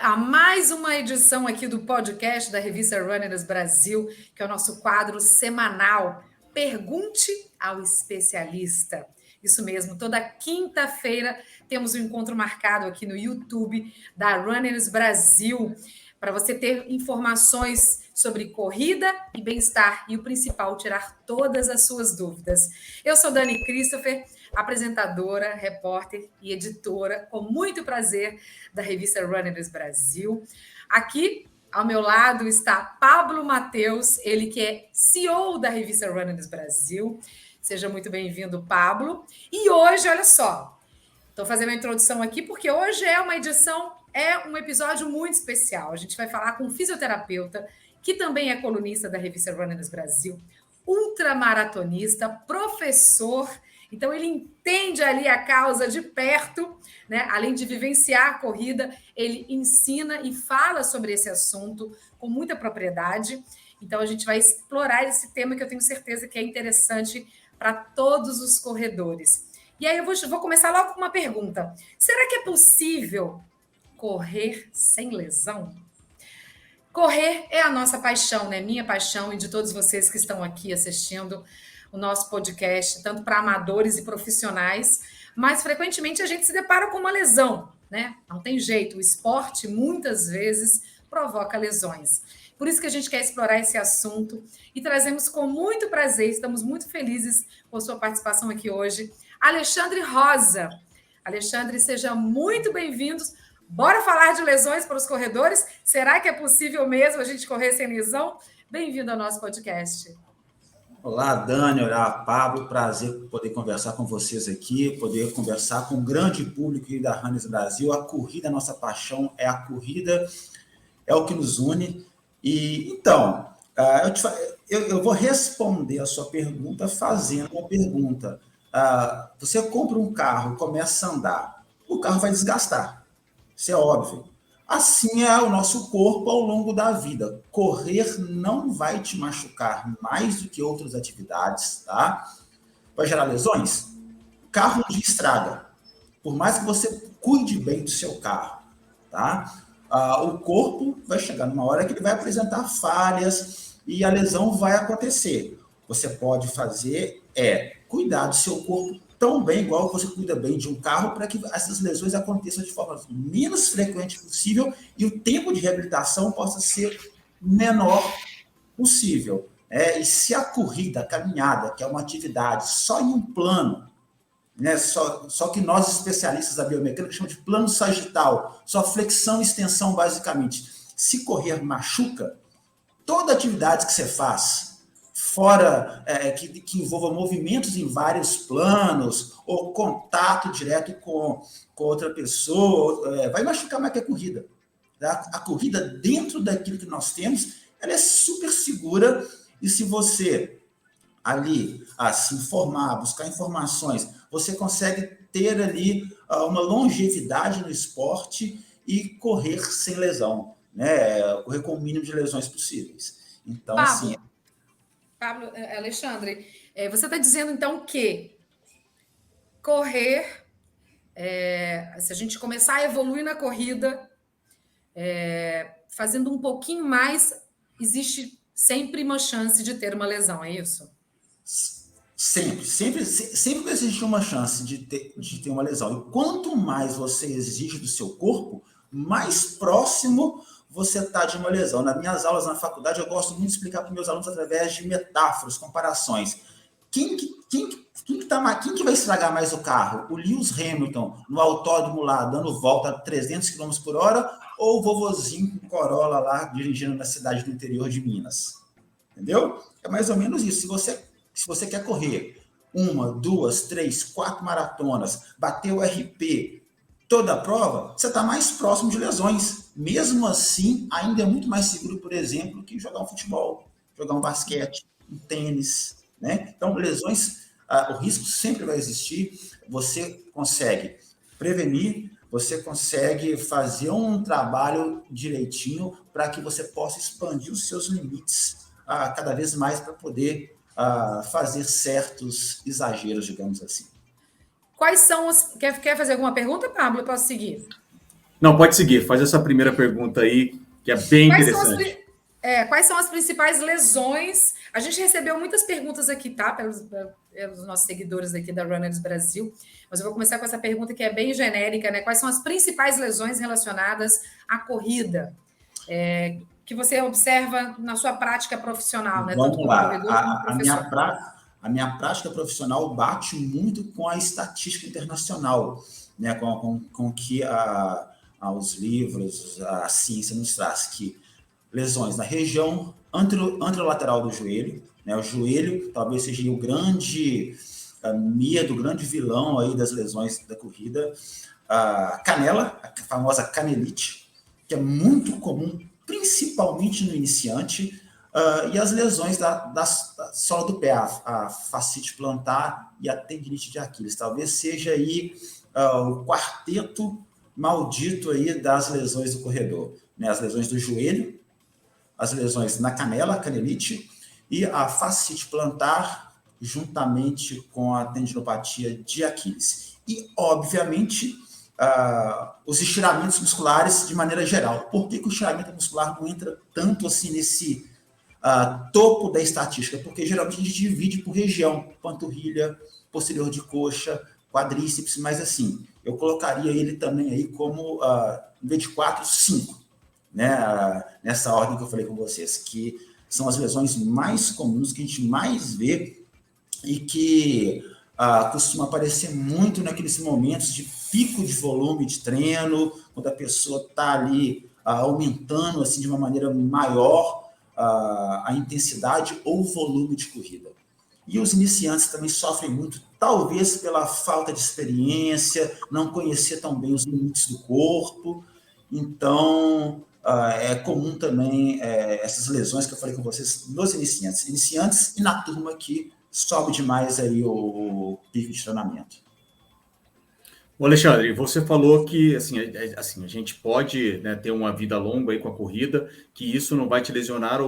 a mais uma edição aqui do podcast da revista Runners Brasil, que é o nosso quadro semanal Pergunte ao Especialista. Isso mesmo, toda quinta-feira temos um encontro marcado aqui no YouTube da Runners Brasil, para você ter informações sobre corrida e bem-estar e o principal, tirar todas as suas dúvidas. Eu sou Dani Christopher, apresentadora, repórter e editora, com muito prazer, da revista Runners Brasil. Aqui, ao meu lado, está Pablo Mateus, ele que é CEO da revista Runners Brasil. Seja muito bem-vindo, Pablo. E hoje, olha só, estou fazendo a introdução aqui porque hoje é um episódio muito especial. A gente vai falar com um fisioterapeuta, que também é colunista da revista Runners Brasil, ultramaratonista, professor. Então, ele entende ali a causa de perto, né? Além de vivenciar a corrida, ele ensina e fala sobre esse assunto com muita propriedade. Então, a gente vai explorar esse tema que eu tenho certeza que é interessante para todos os corredores. E aí, eu vou começar logo com uma pergunta. Será que é possível correr sem lesão? Correr é a nossa paixão, né? Minha paixão e de todos vocês que estão aqui assistindo o nosso podcast, tanto para amadores e profissionais, mas frequentemente a gente se depara com uma lesão, né? Não tem jeito, o esporte muitas vezes provoca lesões. Por isso que a gente quer explorar esse assunto e trazemos com muito prazer, estamos muito felizes com a sua participação aqui hoje, Alexandre Rosa. Alexandre, seja muito bem-vindo. Bora falar de lesões para os corredores? Será que é possível mesmo a gente correr sem lesão? Bem-vindo ao nosso podcast. Olá, Dani, olá, Pablo, prazer poder conversar com vocês aqui, poder conversar com o grande público da Runners Brasil. A corrida é a nossa paixão, a corrida é o que nos une. E então, eu vou responder a sua pergunta fazendo uma pergunta. Você compra um carro, começa a andar, o carro vai desgastar, isso é óbvio. Assim é o nosso corpo ao longo da vida. Correr não vai te machucar mais do que outras atividades, tá? Vai gerar lesões? O carro um dia estraga. Por mais que você cuide bem do seu carro, tá? O corpo vai chegar numa hora que ele vai apresentar falhas e a lesão vai acontecer. Você pode fazer cuidar do seu corpo tão bem igual você cuida bem de um carro para que essas lesões aconteçam de forma menos frequente possível e o tempo de reabilitação possa ser menor possível. E se a corrida, a caminhada, que é uma atividade só em um plano, né, só que nós especialistas da biomecânica chamamos de plano sagital, só flexão e extensão basicamente. Se correr machuca, toda atividade que você faz, fora que envolva movimentos em vários planos, ou contato direto com outra pessoa, vai machucar mais que a corrida. Tá? A corrida, dentro daquilo que nós temos, ela é super segura, e se você ali se informar, buscar informações, você consegue ter ali uma longevidade no esporte e correr sem lesão, né? Correr com o mínimo de lesões possíveis. Então, Pablo, Alexandre, você está dizendo, então, que correr, se a gente começar a evoluir na corrida, fazendo um pouquinho mais, existe sempre uma chance de ter uma lesão, é isso? Sempre existe uma chance de ter uma lesão. E quanto mais você exige do seu corpo, mais próximo você está de uma lesão. Nas minhas aulas na faculdade, eu gosto muito de explicar para os meus alunos através de metáforas, comparações. Quem que vai estragar mais o carro? O Lewis Hamilton, no autódromo lá, dando volta a 300 km por hora, ou o vovozinho com Corolla lá, dirigindo na cidade do interior de Minas? Entendeu? É mais ou menos isso. Se você quer correr 1, 2, 3, 4 maratonas, bater o RP, toda a prova, você está mais próximo de lesões. Mesmo assim, ainda é muito mais seguro, por exemplo, que jogar um futebol, jogar um basquete, um tênis, né? Então, lesões, o risco sempre vai existir. Você consegue prevenir, você consegue fazer um trabalho direitinho para que você possa expandir os seus limites cada vez mais para poder fazer certos exageros, digamos assim. Quais são os... Quer fazer alguma pergunta, Pablo? Eu posso seguir? Não, pode seguir. Faz essa primeira pergunta aí, que é bem interessante. Quais são as principais lesões? A gente recebeu muitas perguntas aqui, tá? Pelos nossos seguidores aqui da Runners Brasil. Mas eu vou começar com essa pergunta que é bem genérica, né? Quais são as principais lesões relacionadas à corrida? Que você observa na sua prática profissional, né? Vamos Tanto como lá. corredor como professor. A minha prática profissional bate muito com a estatística internacional, né? Com que os livros, a ciência nos traz, que lesões na região anterolateral do joelho, né? O joelho talvez seja o grande medo, o grande vilão aí das lesões da corrida. A canela, a famosa canelite, que é muito comum, principalmente no iniciante, e as lesões da sola do pé, a fascite plantar e a tendinite de Aquiles. Talvez seja aí o quarteto maldito aí das lesões do corredor, né? As lesões do joelho, as lesões na canela, a canelite, e a fascite plantar, juntamente com a tendinopatia de Aquiles. E, obviamente, os estiramentos musculares de maneira geral. Por que o estiramento muscular não entra tanto assim nesse topo da estatística? Porque geralmente a gente divide por região, panturrilha, posterior de coxa, quadríceps, mas assim, eu colocaria ele também aí como em vez de 4, 5, né? Nessa ordem que eu falei com vocês, que são as lesões mais comuns, que a gente mais vê e que costuma aparecer muito naqueles momentos de pico de volume de treino, quando a pessoa está ali aumentando assim, de uma maneira maior a intensidade ou volume de corrida. E os iniciantes também sofrem muito, talvez pela falta de experiência, não conhecer tão bem os limites do corpo. Então, é comum também essas lesões que eu falei com vocês nos iniciantes e na turma que sobe demais aí o pico de treinamento. Ô Alexandre, você falou que assim, a gente pode, né, ter uma vida longa aí com a corrida, que isso não vai te lesionar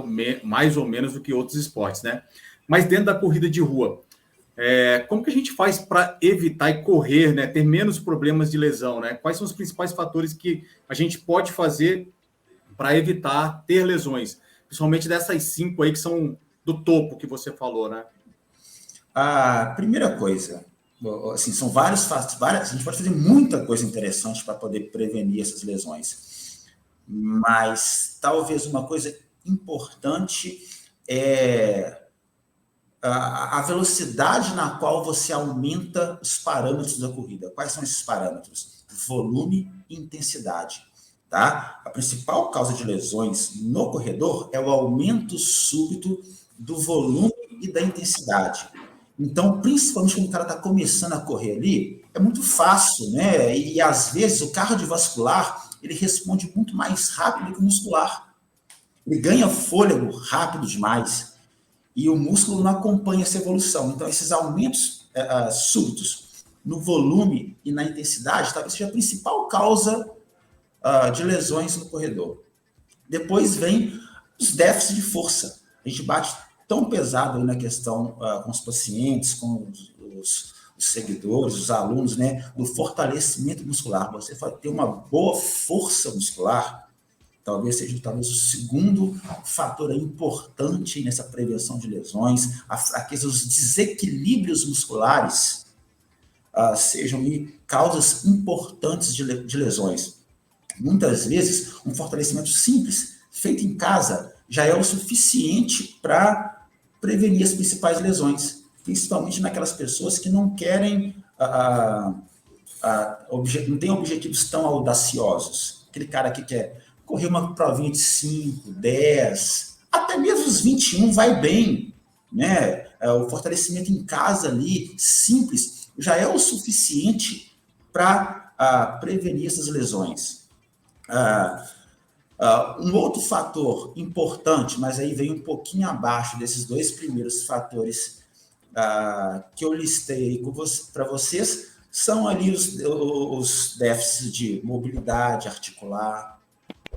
mais ou menos do que outros esportes, né? Mas dentro da corrida de rua, como que a gente faz para evitar e correr, né, ter menos problemas de lesão, né? Quais são os principais fatores que a gente pode fazer para evitar ter lesões? Principalmente dessas 5 aí que são do topo que você falou, né? A primeira coisa, assim, são vários fatos, a gente pode fazer muita coisa interessante para poder prevenir essas lesões, mas talvez uma coisa importante é a velocidade na qual você aumenta os parâmetros da corrida. Quais são esses parâmetros? Volume e intensidade. Tá? A principal causa de lesões no corredor é o aumento súbito do volume e da intensidade. Então, principalmente quando o cara está começando a correr ali, é muito fácil, né? E às vezes o cardiovascular ele responde muito mais rápido que o muscular. Ele ganha fôlego rápido demais e o músculo não acompanha essa evolução. Então, esses aumentos súbitos no volume e na intensidade talvez seja a principal causa de lesões no corredor. Depois vem os déficits de força. A gente bate tão pesado aí na questão com os pacientes, com os seguidores, os alunos, né, do fortalecimento muscular. Você vai ter uma boa força muscular, talvez seja o segundo fator importante nessa prevenção de lesões, os desequilíbrios musculares sejam causas importantes de lesões. Muitas vezes, um fortalecimento simples, feito em casa, já é o suficiente para prevenir as principais lesões, principalmente naquelas pessoas que não querem, não têm objetivos tão audaciosos. Aquele cara que quer correr uma provinha de 5, 10, até mesmo os 21 vai bem, né? O fortalecimento em casa ali, simples, já é o suficiente para prevenir essas lesões. Um outro fator importante, mas aí vem um pouquinho abaixo desses dois primeiros fatores que eu listei para vocês, são ali os déficits de mobilidade articular,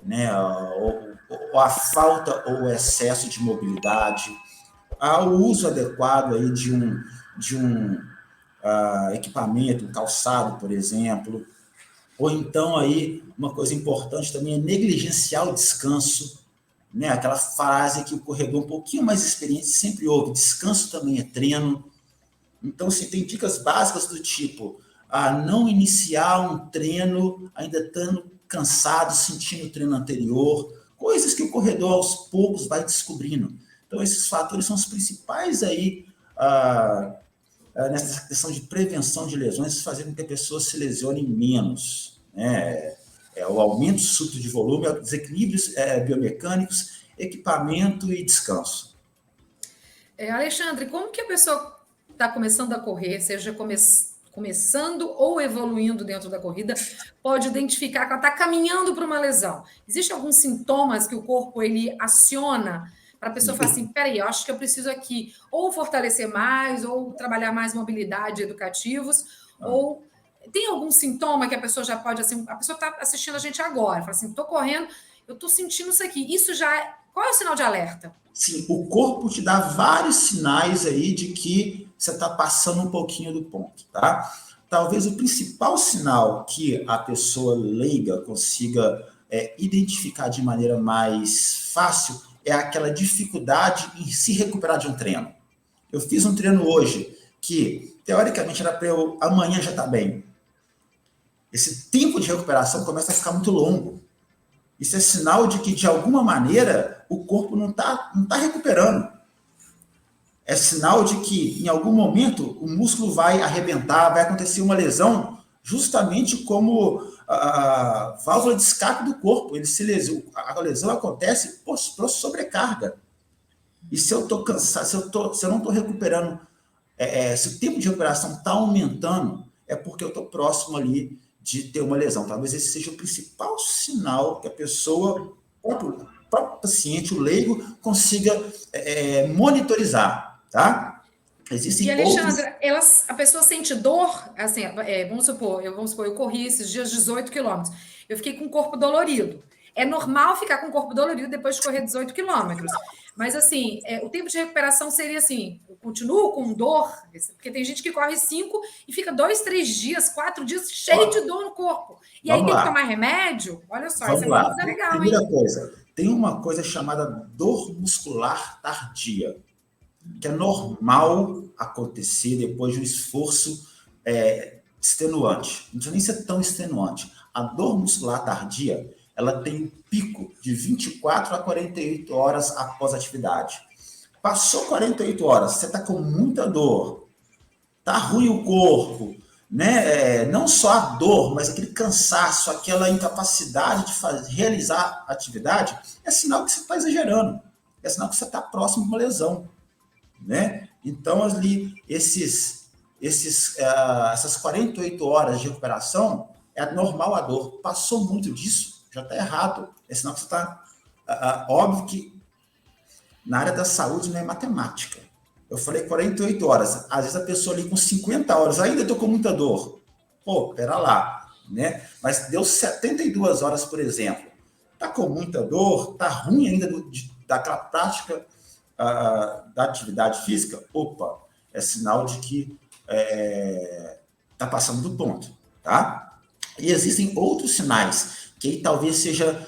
né, ou a falta ou o excesso de mobilidade, o uso adequado aí de um equipamento, um calçado, por exemplo, Ou então aí, uma coisa importante também é negligenciar o descanso, né? Aquela frase que o corredor um pouquinho mais experiente sempre ouve, descanso também é treino. Então, assim, tem dicas básicas do tipo, não iniciar um treino ainda estando cansado, sentindo o treino anterior, coisas que o corredor aos poucos vai descobrindo. Então, esses fatores são os principais aí nessa questão de prevenção de lesões, fazer com que a pessoa se lesione menos, né? O aumento súbito de volume, desequilíbrios biomecânicos, equipamento e descanso. Alexandre, como que a pessoa está começando a correr, seja começando ou evoluindo dentro da corrida, pode identificar que ela está caminhando para uma lesão? Existem alguns sintomas que o corpo ele aciona para a pessoa falar assim, peraí, eu acho que eu preciso aqui ou fortalecer mais, ou trabalhar mais mobilidade educativos, ou tem algum sintoma que a pessoa já pode, assim, a pessoa está assistindo a gente agora, fala assim, estou correndo, eu estou sentindo isso aqui, isso já qual é o sinal de alerta? Sim, o corpo te dá vários sinais aí de que você está passando um pouquinho do ponto, tá? Talvez o principal sinal que a pessoa leiga consiga identificar de maneira mais fácil é aquela dificuldade em se recuperar de um treino. Eu fiz um treino hoje que, teoricamente, era para eu amanhã já estar bem. Esse tempo de recuperação começa a ficar muito longo. Isso é sinal de que, de alguma maneira, o corpo não tá recuperando. É sinal de que, em algum momento, o músculo vai arrebentar, vai acontecer uma lesão, justamente como a válvula de escape do corpo. Ele se lesiona, a lesão acontece por sobrecarga. E se eu estou cansado, se eu não estou recuperando, se o tempo de recuperação está aumentando, é porque eu estou próximo ali de ter uma lesão. Talvez esse seja o principal sinal que a pessoa, o próprio paciente, o leigo, consiga monitorizar, tá? Existem e, Alexandra, a pessoa sente dor, assim, vamos supor, eu corri esses dias 18 quilômetros, eu fiquei com o corpo dolorido. É normal ficar com o corpo dolorido depois de correr 18 quilômetros. Mas, assim, o tempo de recuperação seria assim, eu continuo com dor, porque tem gente que corre 5 e fica 2, 3 dias, 4 dias cheio de dor no corpo. E aí tem que tomar remédio? Olha só, vamos isso é lá. uma coisa legal, Primeira coisa, tem uma coisa chamada dor muscular tardia, que é normal acontecer depois de um esforço extenuante. Não precisa nem ser tão extenuante. A dor muscular tardia, ela tem um pico de 24 a 48 horas após a atividade. Passou 48 horas, você está com muita dor, está ruim o corpo, né? Não só a dor, mas aquele cansaço, aquela incapacidade de realizar a atividade, é sinal que você está exagerando, é sinal que você está próximo de uma lesão, né? Então, ali, essas 48 horas de recuperação, é normal a dor. Passou muito disso, já está errado. É sinal que você está... óbvio que na área da saúde não é matemática. Eu falei 48 horas. Às vezes a pessoa ali com 50 horas ainda estou com muita dor. Pô, pera lá, né? Mas deu 72 horas, por exemplo. Está com muita dor, está ruim ainda daquela prática da atividade física. Opa, é sinal de que está passando do ponto, tá? E existem outros sinais que aí talvez seja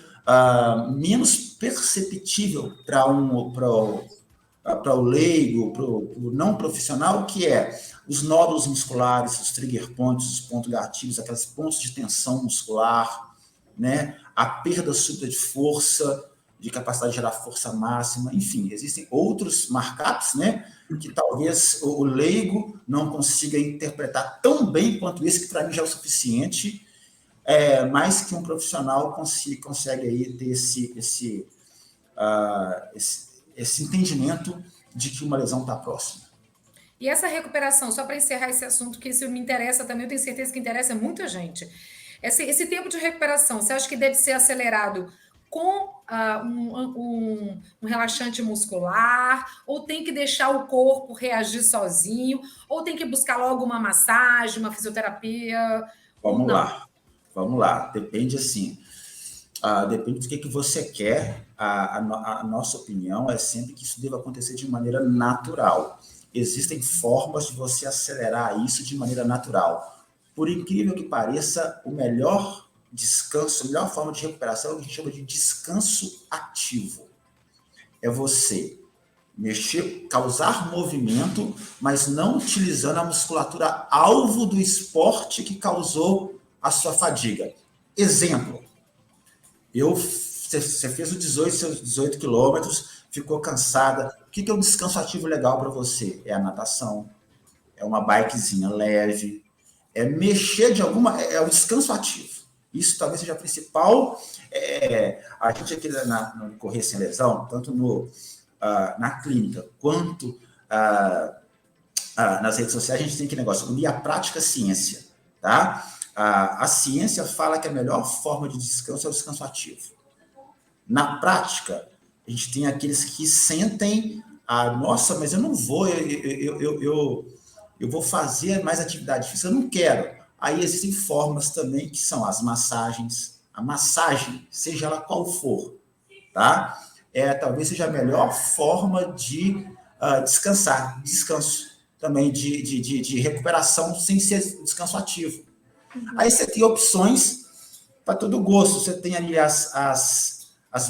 menos perceptível para o leigo, para o não profissional, que é os nódulos musculares, os trigger points, os pontos gatilhos, aqueles pontos de tensão muscular, né? A perda súbita de força, de capacidade de gerar força máxima, enfim, existem outros markups, né? Que talvez o leigo não consiga interpretar tão bem quanto esse, que para mim já é o suficiente, mas que um profissional consegue aí ter esse entendimento de que uma lesão está próxima. E essa recuperação, só para encerrar esse assunto, que isso me interessa também, eu tenho certeza que interessa muita gente. Esse tempo de recuperação, você acha que deve ser acelerado com um relaxante muscular, ou tem que deixar o corpo reagir sozinho, ou tem que buscar logo uma massagem, uma fisioterapia? Vamos lá. Depende assim. Depende do que você quer. A nossa opinião é sempre que isso deva acontecer de maneira natural. Existem formas de você acelerar isso de maneira natural. por incrível que pareça, o melhor descanso, a melhor forma de recuperação é o que a gente chama de descanso ativo. É você mexer, causar movimento, mas não utilizando a musculatura alvo do esporte que causou a sua fadiga. Exemplo, você fez seus 18 quilômetros, ficou cansada. O que é um descanso ativo legal para você? É a natação, é uma bikezinha leve, é mexer de alguma... É o descanso ativo. Isso talvez seja a principal... a gente aqui no Correr Sem Lesão, tanto na clínica quanto nas redes sociais, a gente tem que negócio, unir a prática à ciência, tá? A ciência fala que a melhor forma de descanso é o descanso ativo. Na prática, a gente tem aqueles que sentem, nossa, mas eu não vou, eu vou fazer mais atividade física, eu não quero. Aí existem formas também que são as massagens, a massagem, seja ela qual for, tá? Talvez seja a melhor forma de descansar, descanso também de recuperação sem ser descanso ativo. Aí você tem opções para todo gosto. Você tem ali as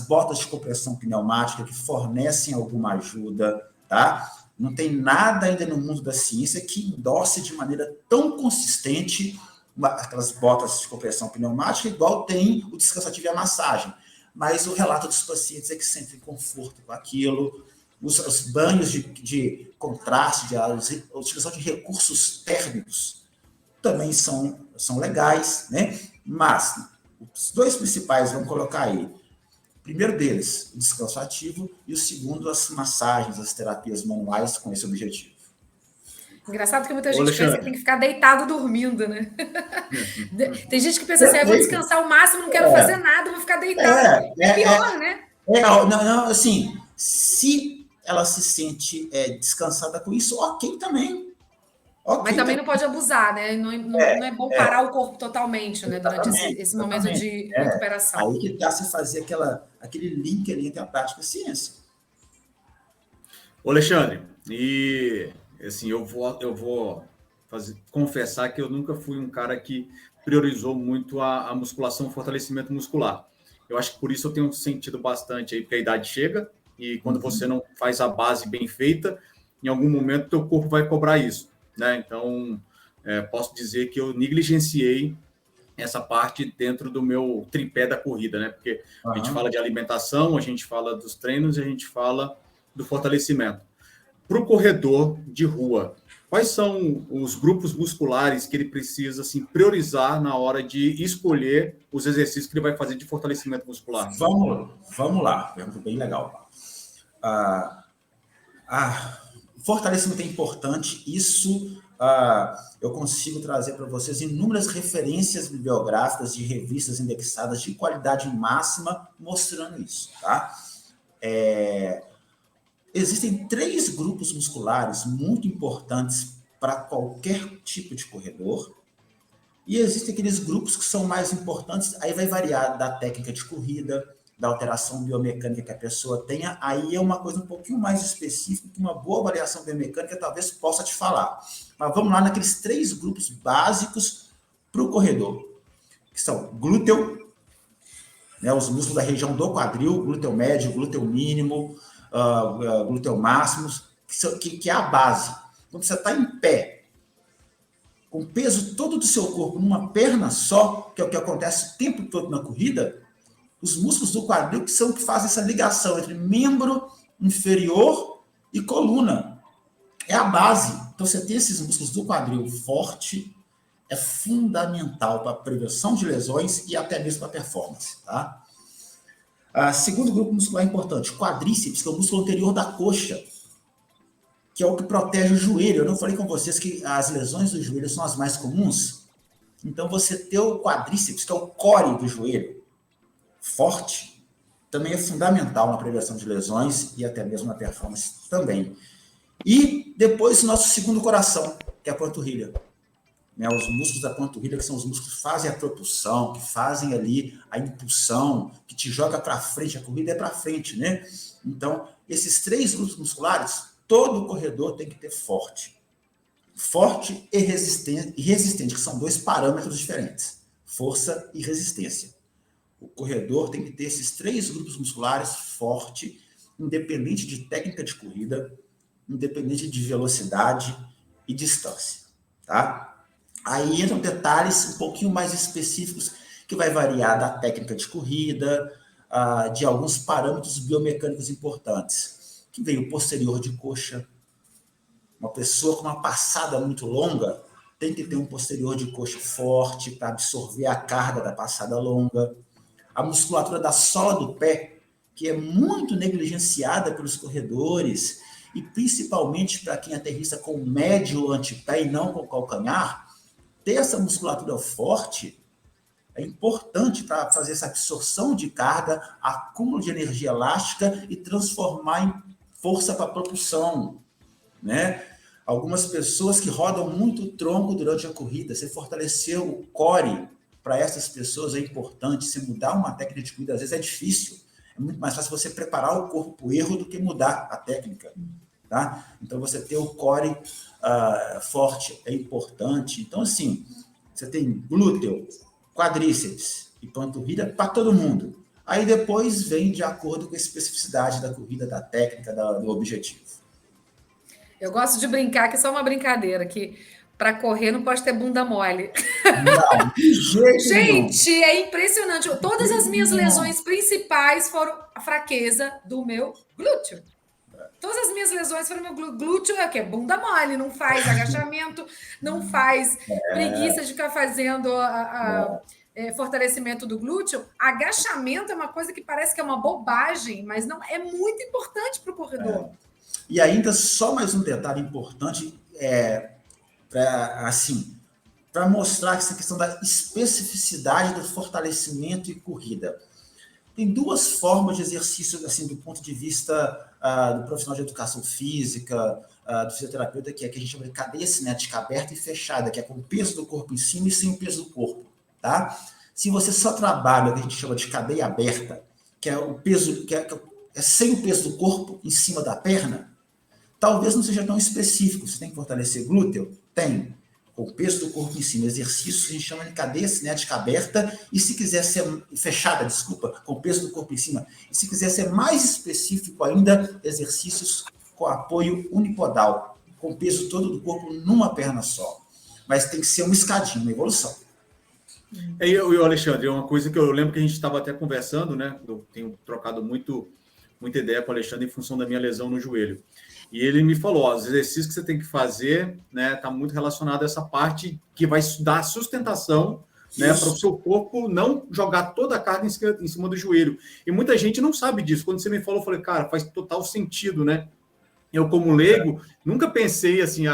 botas de compressão pneumática que fornecem alguma ajuda, tá? Não tem nada ainda no mundo da ciência que endosse de maneira tão consistente aquelas botas de compressão pneumática, igual tem o descanso ativo e a massagem. Mas o relato dos pacientes é que sentem conforto com aquilo, os banhos de contraste, a utilização de recursos térmicos também são legais, né? Mas os dois principais, vamos colocar aí, o primeiro deles, o descanso ativo, e o segundo, as massagens, as terapias manuais com esse objetivo. Engraçado que muita gente pensa que tem que ficar deitado dormindo, né? Tem gente que pensa assim, eu vou descansar o máximo, não quero fazer nada, vou ficar deitado. É pior, né? Não, assim, se ela se sente descansada com isso, ok também. Okay, mas também não pode abusar, né? Não é bom parar o corpo totalmente, né? Durante esse momento de recuperação. Aí que dá se fazer aquele link ali entre a prática e a ciência. Ô, Alexandre, e assim, eu vou confessar que eu nunca fui um cara que priorizou muito a musculação, o fortalecimento muscular. Eu acho que por isso eu tenho sentido bastante aí, porque a idade chega e quando você não faz a base bem feita, em algum momento teu corpo vai cobrar isso, né? Então, posso dizer que eu negligenciei essa parte dentro do meu tripé da corrida, né? Porque a gente fala de alimentação, a gente fala dos treinos e a gente fala do fortalecimento. Para o corredor de rua, quais são os grupos musculares que ele precisa assim, priorizar na hora de escolher os exercícios que ele vai fazer de fortalecimento muscular? Vamos lá, pergunta bem legal. Fortalecimento é importante, isso eu consigo trazer para vocês inúmeras referências bibliográficas de revistas indexadas de qualidade máxima mostrando isso, tá? Existem 3 grupos musculares muito importantes para qualquer tipo de corredor, e existem aqueles grupos que são mais importantes, aí vai variar da técnica de corrida, da alteração biomecânica que a pessoa tenha, aí é uma coisa um pouquinho mais específica, que uma boa avaliação biomecânica talvez possa te falar. Mas vamos lá naqueles 3 grupos básicos para o corredor, que são glúteo, né, os músculos da região do quadril, glúteo médio, glúteo mínimo, glúteo máximo, que é a base. Quando você está em pé, com o peso todo do seu corpo numa perna só, que é o que acontece o tempo todo na corrida, os músculos do quadril que fazem essa ligação entre membro inferior e coluna. É a base. Então, você ter esses músculos do quadril forte é fundamental para a prevenção de lesões e até mesmo para a performance, tá? Segundo grupo muscular importante, quadríceps, que é o músculo anterior da coxa, que é o que protege o joelho. Eu não falei com vocês que as lesões do joelho são as mais comuns? Então, você ter o quadríceps, que é o core do joelho, forte, também é fundamental na prevenção de lesões e até mesmo na performance também. E depois o nosso segundo coração, que é a panturrilha. Né, os músculos da panturrilha, que são os músculos que fazem a propulsão, que fazem ali a impulsão, que te joga para frente, a corrida é para frente, né? Então, esses 3 grupos musculares, todo corredor tem que ter forte. forte e resistente, que são dois parâmetros diferentes, força e resistência. O corredor tem que ter esses 3 grupos musculares forte, independente de técnica de corrida, independente de velocidade e distância, tá? Aí entram detalhes um pouquinho mais específicos que vai variar da técnica de corrida, de alguns parâmetros biomecânicos importantes, que vem o posterior de coxa. Uma pessoa com uma passada muito longa tem que ter um posterior de coxa forte para absorver a carga da passada longa. A musculatura da sola do pé, que é muito negligenciada pelos corredores, e principalmente para quem aterrissa com médio antepé e não com calcanhar, ter essa musculatura forte é importante para fazer essa absorção de carga, acúmulo de energia elástica e transformar em força para propulsão, né? Algumas pessoas que rodam muito tronco durante a corrida, você fortalecer o core para essas pessoas é importante. Se mudar uma técnica de corrida, às vezes é difícil. É muito mais fácil você preparar o corpo para o erro do que mudar a técnica, tá? Então, você ter o core forte é importante. Então, assim, você tem glúteo, quadríceps e panturrilha para todo mundo. Aí depois vem de acordo com a especificidade da corrida, da técnica, do objetivo. Eu gosto de brincar, que é só uma brincadeira, que para correr não pode ter bunda mole. Não, de jeito nenhum. Gente, é impressionante. Todas as minhas lesões principais foram a fraqueza do meu glúteo. Todas as minhas lesões foram meu glúteo, é o quê? Bunda mole, não faz agachamento, não faz preguiça de ficar fazendo fortalecimento do glúteo. Agachamento é uma coisa que parece que é uma bobagem, mas não é muito importante para o corredor. E ainda só mais um detalhe importante para mostrar essa questão da especificidade do fortalecimento e corrida. Tem 2 formas de exercício, assim, do ponto de vista do profissional de educação física, do fisioterapeuta, que a gente chama de cadeia cinética aberta e fechada, que é com o peso do corpo em cima e sem o peso do corpo, tá? Se você só trabalha o que a gente chama de cadeia aberta, que é o peso, que é sem o peso do corpo em cima da perna, talvez não seja tão específico. Você tem que fortalecer glúteo? Tem. Com o peso do corpo em cima, exercícios que a gente chama de cadeia cinética aberta, e se quiser ser fechada, com o peso do corpo em cima, e se quiser ser mais específico ainda, exercícios com apoio unipodal, com o peso todo do corpo numa perna só. Mas tem que ser uma escadinha, uma evolução. E Alexandre, uma coisa que eu lembro que a gente estava até conversando, né? Eu tenho trocado muita ideia com o Alexandre em função da minha lesão no joelho. E ele me falou, os exercícios que você tem que fazer, né, tá muito relacionado a essa parte que vai dar sustentação, né, para o seu corpo não jogar toda a carga em cima do joelho. E muita gente não sabe disso. Quando você me falou, eu falei, cara, faz total sentido, né? Eu, como leigo, nunca pensei assim,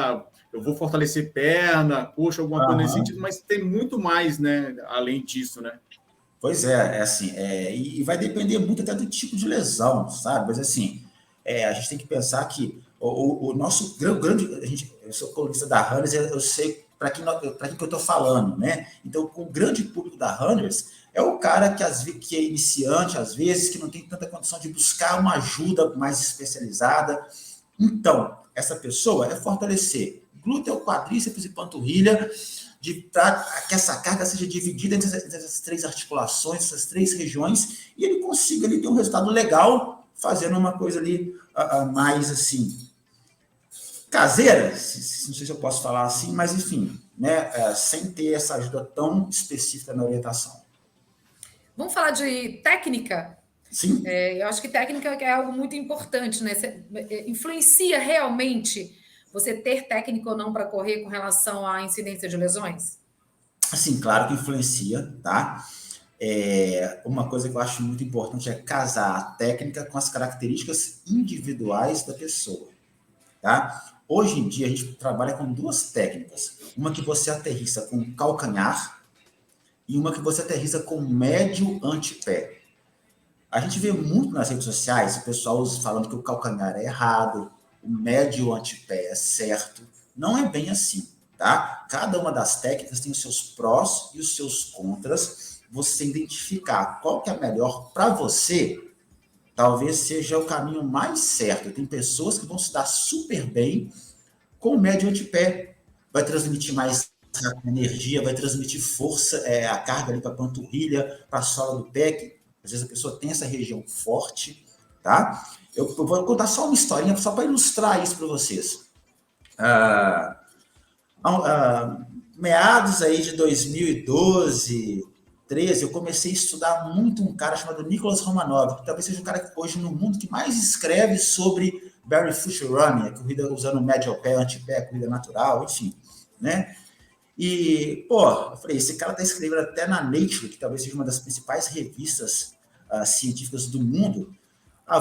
eu vou fortalecer perna, coxa, alguma coisa nesse sentido, mas tem muito mais, né, além disso, né? Pois é assim, e vai depender muito até do tipo de lesão, sabe? Mas assim, a gente tem que pensar que o nosso grande... eu sou colunista da Runners, eu sei para quem que eu estou falando, né? Então, com o grande público da Runners, é o cara que é iniciante, às vezes, que não tem tanta condição de buscar uma ajuda mais especializada. Então, essa pessoa é fortalecer glúteo, quadríceps e panturrilha, para que essa carga seja dividida entre essas 3 articulações, essas 3 regiões, e ele consiga ali ter um resultado legal, fazendo uma coisa ali mais assim, caseira, não sei se eu posso falar assim, mas enfim, né, sem ter essa ajuda tão específica na orientação. Vamos falar de técnica? Sim. Eu acho que técnica é algo muito importante, né? Influencia realmente você ter técnica ou não para correr com relação à incidência de lesões? Assim, claro que influencia, tá? Uma coisa que eu acho muito importante é casar a técnica com as características individuais da pessoa, tá? Hoje em dia, a gente trabalha com 2 técnicas. Uma que você aterrissa com calcanhar e uma que você aterrissa com médio antepé. A gente vê muito nas redes sociais o pessoal falando que o calcanhar é errado, o médio antepé é certo. Não é bem assim, tá? Cada uma das técnicas tem os seus prós e os seus contras. Você identificar qual que é melhor para você, talvez seja o caminho mais certo. Tem pessoas que vão se dar super bem com o médio antepé. vai transmitir mais energia, vai transmitir força, a carga ali para a panturrilha, para a sola do pé, que às vezes a pessoa tem essa região forte, tá? Eu vou contar só uma historinha, só para ilustrar isso para vocês. Meados aí de 2012, 13, eu comecei a estudar muito um cara chamado Nicholas Romanov, que talvez seja o cara que hoje no mundo que mais escreve sobre barefoot running, a corrida usando medial pé, antepé, corrida natural, enfim, né? E, eu falei, esse cara está escrevendo até na Nature, que talvez seja uma das principais revistas científicas do mundo.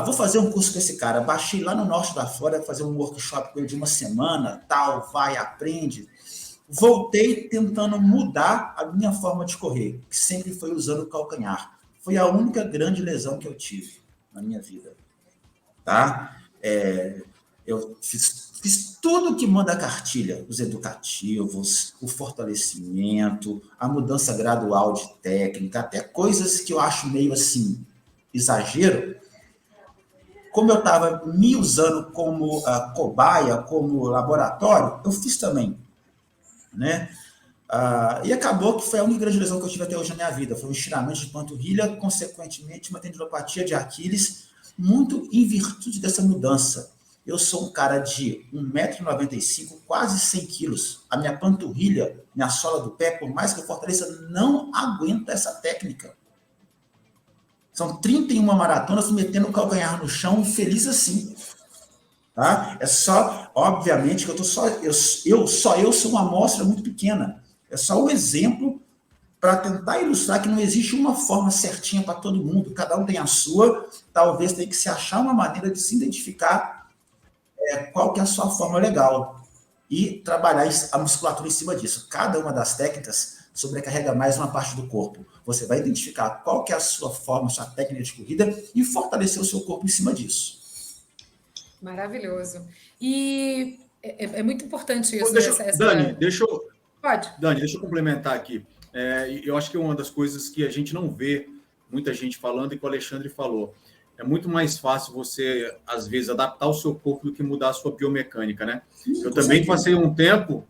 Vou fazer um curso com esse cara. Baixei lá no norte da Flórida, fazer um workshop com ele de uma semana, tal, vai, aprende. Voltei tentando mudar a minha forma de correr, que sempre foi usando o calcanhar. Foi a única grande lesão que eu tive na minha vida. Tá? Eu fiz tudo que manda a cartilha, os educativos, o fortalecimento, a mudança gradual de técnica, até coisas que eu acho meio assim, exagero. Como eu estava me usando como cobaia, como laboratório, eu fiz também, né? E acabou que foi a única grande lesão que eu tive até hoje na minha vida. Foi um estiramento de panturrilha, consequentemente uma tendinopatia de Aquiles, muito em virtude dessa mudança. Eu sou um cara de 1,95 m, quase 100 quilos. A minha panturrilha, minha sola do pé, por mais que eu fortaleça, não aguenta essa técnica. São 31 maratonas metendo o calcanhar no chão, feliz assim. Tá? É só, obviamente, que eu sou uma amostra muito pequena. É só um exemplo para tentar ilustrar que não existe uma forma certinha para todo mundo. Cada um tem a sua. Talvez tenha que se achar uma maneira de se identificar qual que é a sua forma legal. E trabalhar a musculatura em cima disso. Cada uma das técnicas sobrecarrega mais uma parte do corpo. Você vai identificar qual que é a sua forma, a sua técnica de corrida e fortalecer o seu corpo em cima disso. Maravilhoso. E é muito importante isso. Dani, deixa eu complementar aqui. Eu acho que é uma das coisas que a gente não vê muita gente falando e que o Alexandre falou. É muito mais fácil você, às vezes, adaptar o seu corpo do que mudar a sua biomecânica, né? Sim, eu também passei um tempo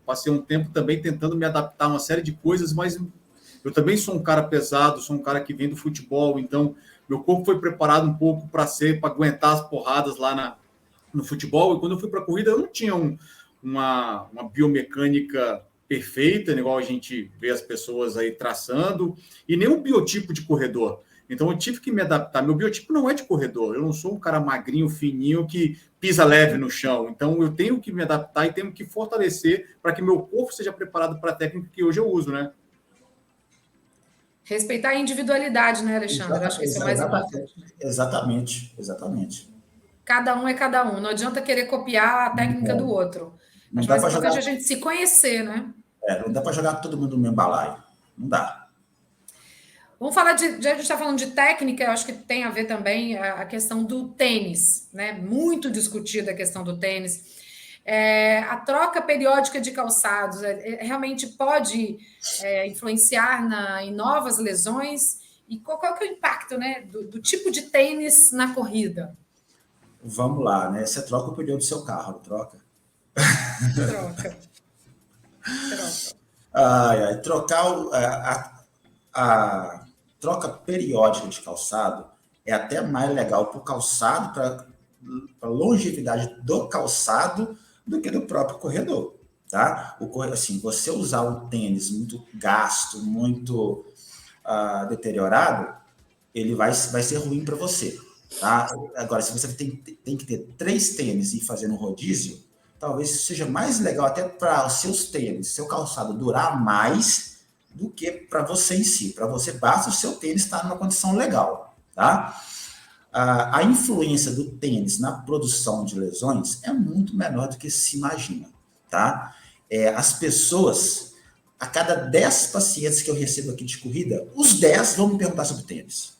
também tentando me adaptar a uma série de coisas, mas eu também sou um cara pesado, sou um cara que vem do futebol, então meu corpo foi preparado um pouco para aguentar as porradas lá no futebol, e quando eu fui para a corrida, eu não tinha uma biomecânica perfeita, igual a gente vê as pessoas aí traçando, e nem um biotipo de corredor. Então, eu tive que me adaptar. Meu biotipo não é de corredor. Eu não sou um cara magrinho, fininho, que pisa leve no chão. Então, eu tenho que me adaptar e tenho que fortalecer para que meu corpo seja preparado para a técnica que hoje eu uso, né? Respeitar a individualidade, né, Alexandre? Eu acho que isso é o mais importante. Exatamente. Cada um é cada um. Não adianta querer copiar a técnica do outro. Mas mais importante é a gente se conhecer, né? Não dá para jogar todo mundo no mesmo balaio. Não dá. Vamos falar já a gente está falando de técnica, eu acho que tem a ver também a questão do tênis, né? Muito discutida a questão do tênis. A troca periódica de calçados realmente pode influenciar em novas lesões? E qual que é o impacto, né, do tipo de tênis na corrida? Vamos lá, né? Você troca o pneu do seu carro, não troca? Troca. Trocar a troca periódica de calçado é até mais legal para o calçado, para a longevidade do calçado, do que do próprio corredor, tá? Assim, você usar um tênis muito gasto, muito deteriorado, ele vai ser ruim para você, tá? Agora, se você tem que ter 3 tênis e fazer um rodízio, talvez seja mais legal até para os seus tênis, seu calçado durar mais do que para você em si. Para você, basta o seu tênis estar numa condição legal, tá? A influência do tênis na produção de lesões é muito menor do que se imagina, tá? As pessoas, a cada 10 pacientes que eu recebo aqui de corrida, os 10 vão me perguntar sobre tênis,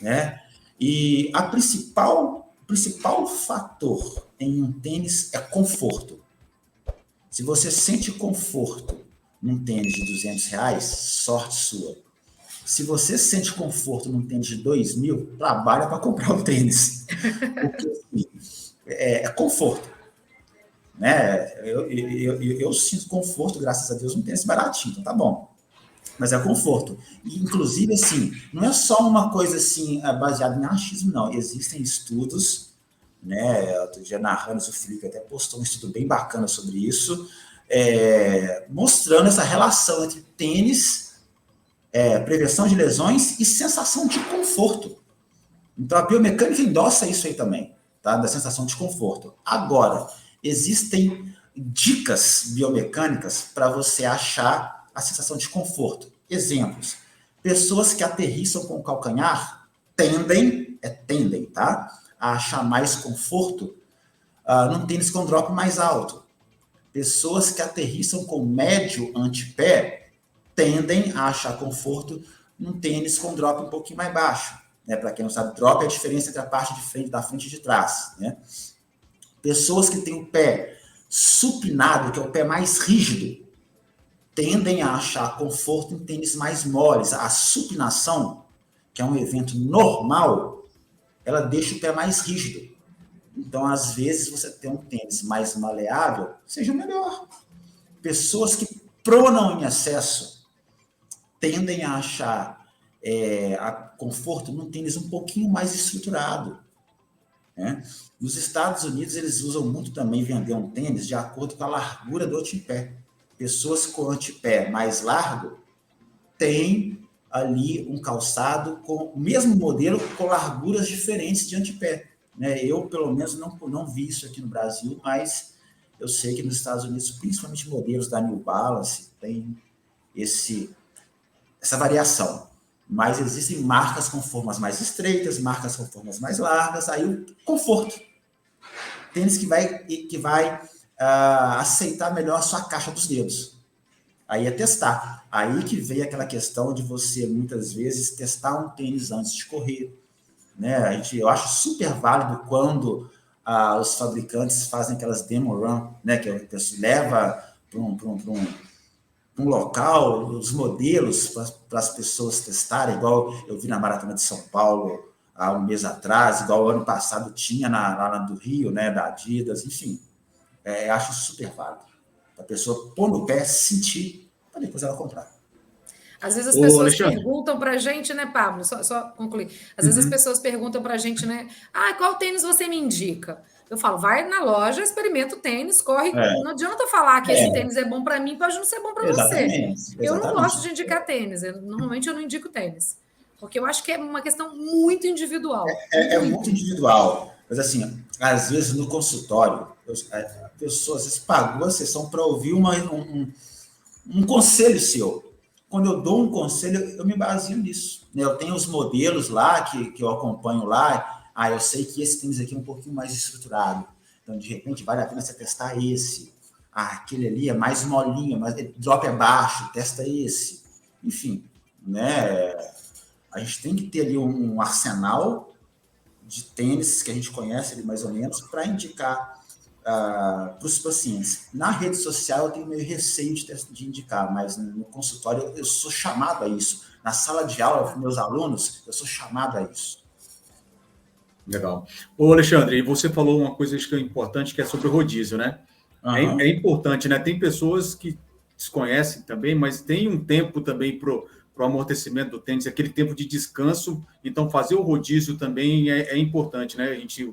né? E o principal fator em um tênis é conforto. Se você sente conforto num tênis de R$200, sorte sua. Se você sente conforto num tênis de 2.000, trabalha para comprar o tênis. Porque é conforto. né? Eu sinto conforto, graças a Deus, no tênis baratinho, então tá bom. Mas é conforto. E, inclusive, assim, não é só uma coisa assim, baseada em achismo, não. Existem estudos, né? Outro dia na Hannes, o Felipe até postou um estudo bem bacana sobre isso, mostrando essa relação entre tênis, prevenção de lesões e sensação de conforto. Então, a biomecânica endossa isso aí também, tá? Da sensação de conforto. Agora, existem dicas biomecânicas para você achar a sensação de conforto. Exemplos. Pessoas que aterrissam com o calcanhar tendem, tá? A achar mais conforto num tênis com drop mais alto. Pessoas que aterrissam com médio antepé tendem a achar conforto num tênis com drop um pouquinho mais baixo. Né? Para quem não sabe, drop é a diferença entre a parte de frente, da frente e de trás. Né? Pessoas que têm o pé supinado, que é o pé mais rígido, tendem a achar conforto em tênis mais moles. A supinação, que é um evento normal, ela deixa o pé mais rígido. Então, às vezes, você tem um tênis mais maleável, seja melhor. Pessoas que pronam em excesso tendem a achar a conforto num tênis um pouquinho mais estruturado. Né? Nos Estados Unidos, eles usam muito também vender um tênis de acordo com a largura do antepé. Pessoas com antepé mais largo têm ali um calçado com o mesmo modelo, com larguras diferentes de antepé. Né? Eu, pelo menos, não vi isso aqui no Brasil, mas eu sei que nos Estados Unidos, principalmente modelos da New Balance, tem essa variação. Mas existem marcas com formas mais estreitas, marcas com formas mais largas, aí o conforto. Tênis que vai aceitar melhor a sua caixa dos dedos. Aí é testar. Aí que vem aquela questão de você, muitas vezes, testar um tênis antes de correr. Né? Eu acho super válido quando os fabricantes fazem aquelas demo run, né? Que você leva para um local, os modelos para as pessoas testarem, igual eu vi na Maratona de São Paulo há um mês atrás, igual o ano passado tinha lá do Rio, né? Da Adidas, enfim. Acho super válido. A pessoa pôr no pé, sentir, para depois ela comprar. Às vezes as pessoas perguntam para a gente, né, Pablo? Só concluir. Às vezes as pessoas perguntam para a gente, né? Qual tênis você me indica? Eu falo, vai na loja, experimenta o tênis, corre. Não adianta falar que esse tênis é bom para mim, pode não ser bom para você. Eu não gosto de indicar tênis. Normalmente eu não indico tênis. Porque eu acho que é uma questão muito individual. Muito individual. Mas, assim, às vezes no consultório, a pessoa às vezes pagou a sessão para ouvir um conselho seu. Quando eu dou um conselho, eu me baseio nisso. Né? Eu tenho os modelos lá que eu acompanho lá. Eu sei que esse tênis aqui é um pouquinho mais estruturado. Então, de repente, vale a pena você testar esse. Aquele ali é mais molinho, mas drop é baixo, testa esse. Enfim, né? A gente tem que ter ali um arsenal de tênis que a gente conhece ali mais ou menos para indicar para os pacientes. Na rede social eu tenho meio receio de indicar, mas no consultório eu sou chamado a isso. Na sala de aula com meus alunos, eu sou chamado a isso. Legal. Ô, Alexandre, você falou uma coisa que é importante, que é sobre o rodízio, né? Uhum. É importante, né? Tem pessoas que desconhecem também, mas tem um tempo também para o amortecimento do tênis, aquele tempo de descanso. Então, fazer o rodízio também é importante, né? A gente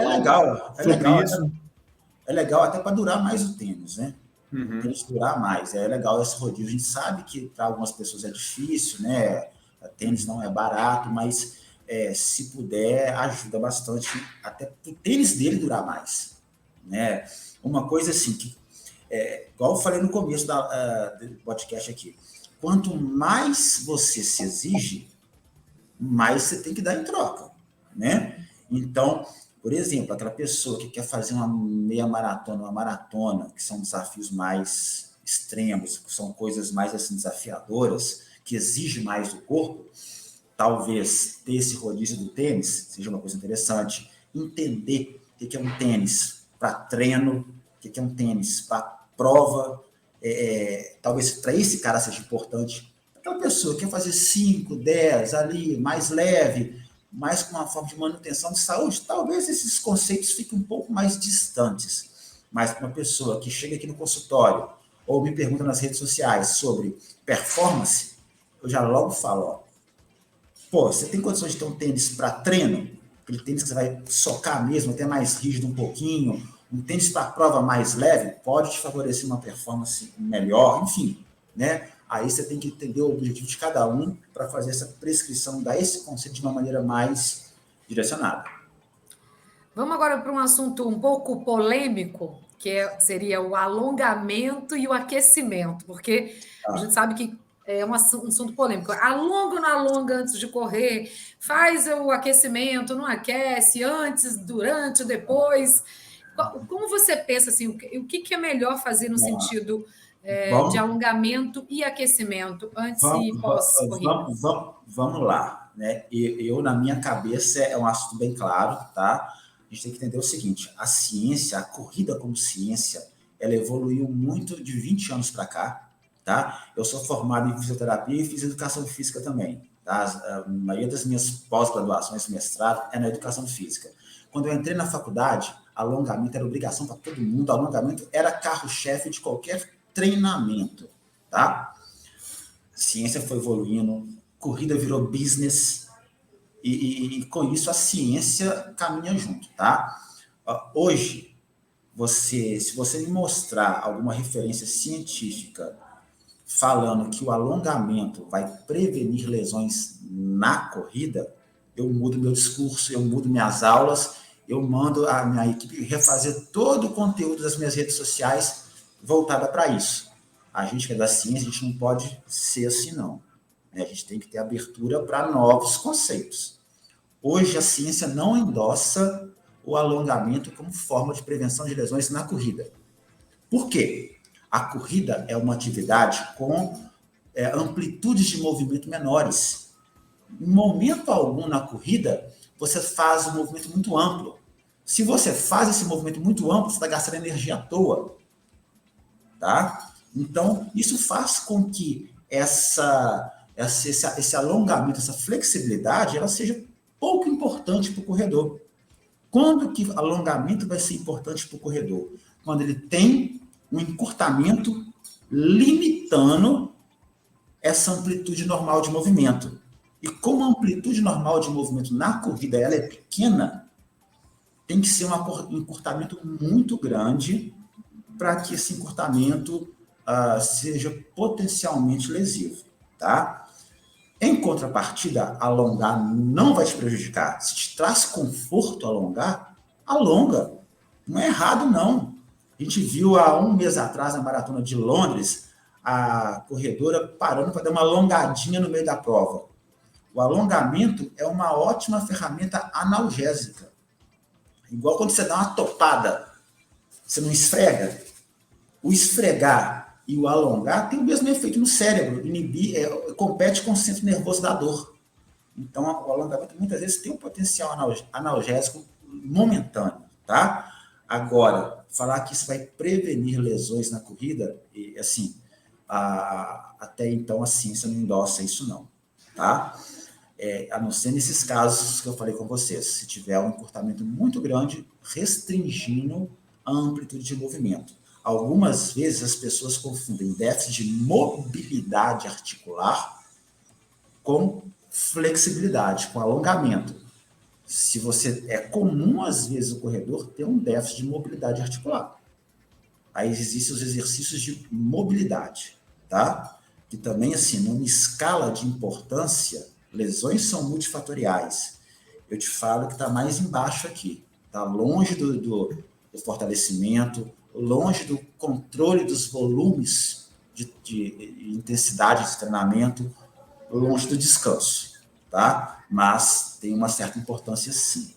legal. É legal até para durar mais o tênis, né? Uhum. Para ele durar mais. É legal esse rodízio. A gente sabe que para algumas pessoas é difícil, né? O tênis não é barato, mas se puder, ajuda bastante até para o tênis dele durar mais, né? Uma coisa assim, que, igual eu falei no começo do podcast aqui, quanto mais você se exige, mais você tem que dar em troca, né? Então, por exemplo, aquela pessoa que quer fazer uma meia maratona, uma maratona, que são desafios mais extremos, que são coisas mais assim, desafiadoras, que exigem mais do corpo, talvez ter esse rodízio do tênis seja uma coisa interessante. Entender o que é um tênis para treino, o que é um tênis para prova, talvez para esse cara seja importante. Aquela pessoa que quer fazer 5, 10 ali, mais leve, mais com uma forma de manutenção de saúde, talvez esses conceitos fiquem um pouco mais distantes. Mas para uma pessoa que chega aqui no consultório ou me pergunta nas redes sociais sobre performance, eu já logo falo, ó, pô, você tem condições de ter um tênis para treino? Aquele tênis que você vai socar mesmo, até mais rígido um pouquinho, um tênis para prova mais leve, pode te favorecer uma performance melhor, enfim, né? Aí você tem que entender o objetivo de cada um para fazer essa prescrição, dar esse conceito de uma maneira mais direcionada. Vamos agora para um assunto um pouco polêmico, seria o alongamento e o aquecimento, porque a gente sabe que é um assunto polêmico. Alonga ou não alonga antes de correr? Faz o aquecimento, não aquece, antes, durante, depois? Como você pensa assim, o que é melhor fazer no sentido de alongamento e aquecimento antes e pós-corrida? Vamos lá, né? Eu, na minha cabeça, é um assunto bem claro, tá? A gente tem que entender o seguinte, a ciência, a corrida como ciência, ela evoluiu muito de 20 anos para cá, tá? Eu sou formado em fisioterapia e fiz educação física também, tá? A maioria das minhas pós-graduações, mestrado, é na educação física. Quando eu entrei na faculdade, alongamento era obrigação para todo mundo, alongamento era carro-chefe de qualquer treinamento, tá? A ciência foi evoluindo, corrida virou business, e com isso a ciência caminha junto, tá? Hoje, se você me mostrar alguma referência científica falando que o alongamento vai prevenir lesões na corrida, eu mudo meu discurso, eu mudo minhas aulas, eu mando a minha equipe refazer todo o conteúdo das minhas redes sociais voltada para isso. A gente que é da ciência, a gente não pode ser assim, não. A gente tem que ter abertura para novos conceitos. Hoje, a ciência não endossa o alongamento como forma de prevenção de lesões na corrida. Por quê? A corrida é uma atividade com amplitudes de movimento menores. Em momento algum na corrida, você faz um movimento muito amplo. Se você faz esse movimento muito amplo, você está gastando energia à toa. Tá? Então, isso faz com que esse alongamento, essa flexibilidade, ela seja pouco importante para o corredor. Quando que alongamento vai ser importante para o corredor? Quando ele tem um encurtamento limitando essa amplitude normal de movimento. E como a amplitude normal de movimento na corrida ela é pequena, tem que ser um encurtamento muito grande para que esse encurtamento seja potencialmente lesivo, tá? Em contrapartida, alongar não vai te prejudicar. Se te traz conforto alongar, alonga. Não é errado, não. A gente viu há um mês atrás, na Maratona de Londres, a corredora parando para dar uma alongadinha no meio da prova. O alongamento é uma ótima ferramenta analgésica. Igual quando você dá uma topada, você não esfrega. O esfregar e o alongar tem o mesmo efeito no cérebro, compete com o centro nervoso da dor. Então, o alongamento muitas vezes tem um potencial analgésico momentâneo, tá? Agora, falar que isso vai prevenir lesões na corrida, assim, até então a ciência não endossa isso não, tá? A não ser nesses casos que eu falei com vocês, se tiver um encurtamento muito grande, restringindo a amplitude de movimento. Algumas vezes as pessoas confundem déficit de mobilidade articular com flexibilidade, com alongamento. É comum, às vezes, o corredor ter um déficit de mobilidade articular. Aí existem os exercícios de mobilidade, tá? Que também, assim, numa escala de importância, lesões são multifatoriais. Eu te falo que está mais embaixo aqui. Está longe do fortalecimento, longe do controle dos volumes de intensidade de treinamento, longe do descanso, tá? Mas tem uma certa importância, sim.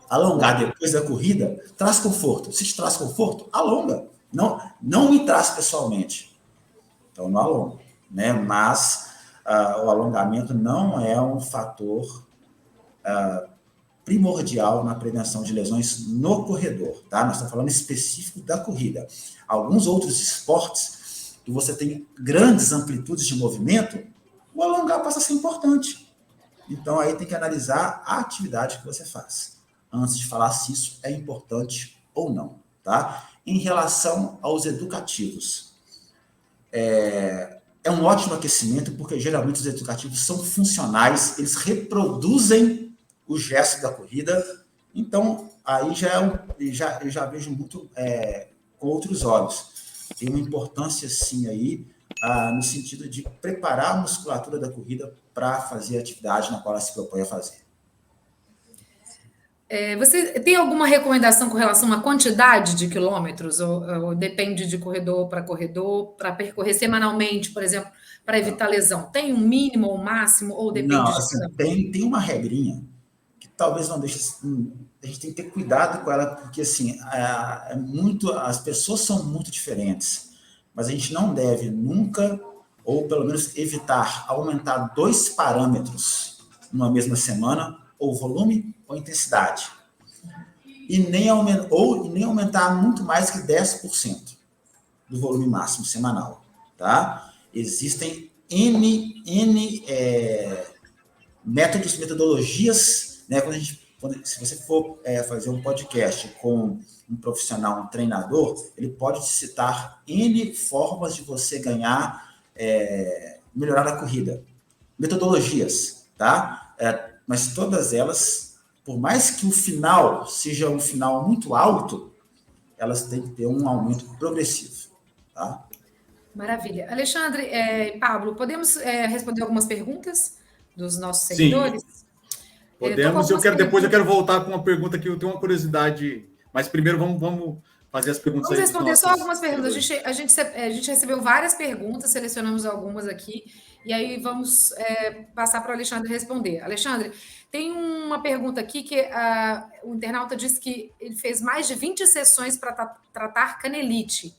Alongar depois da corrida traz conforto. Se te traz conforto, alonga. Não me traz pessoalmente. Então, não alonga, né? Mas o alongamento não é um fator primordial na prevenção de lesões no corredor, tá? Nós estamos falando específico da corrida. Alguns outros esportes que você tem grandes amplitudes de movimento, o alongar passa a ser importante. Então, aí tem que analisar a atividade que você faz, antes de falar se isso é importante ou não, tá? Em relação aos educativos, é um ótimo aquecimento, porque geralmente os educativos são funcionais, eles reproduzem o gesto da corrida, então aí eu já vejo muito com outros olhos. Tem uma importância, sim, aí, no sentido de preparar a musculatura da corrida para fazer a atividade na qual ela se propõe a fazer. Você tem alguma recomendação com relação à quantidade de quilômetros? Ou depende de corredor, para percorrer semanalmente, por exemplo, para evitar lesão? Tem um mínimo ou um máximo, ou depende Não, de assim, cada um? tem uma regrinha que talvez não deixe. A gente tem que ter cuidado com ela, porque assim, as pessoas são muito diferentes, mas a gente não deve nunca, ou pelo menos evitar, aumentar 2 parâmetros numa mesma semana, ou volume ou intensidade. E nem aumentar muito mais que 10% do volume máximo semanal, tá? Existem métodos, metodologias, né? Se você for fazer um podcast com um profissional, um treinador, ele pode te citar N formas de você ganhar, melhorar a corrida. Metodologias, tá? Mas todas elas, por mais que o final seja um final muito alto, elas têm que ter um aumento progressivo, tá? Maravilha. Alexandre e Pablo, podemos responder algumas perguntas dos nossos Sim, seguidores? podemos. Eu quero voltar com uma pergunta que eu tenho uma curiosidade, mas primeiro vamos fazer as perguntas Vamos aí dos responder nossos só algumas perguntas. seguidores. A gente recebeu várias perguntas, selecionamos algumas aqui, e aí vamos passar para o Alexandre responder. Alexandre, tem uma pergunta aqui que o internauta disse que ele fez mais de 20 sessões para tratar canelite.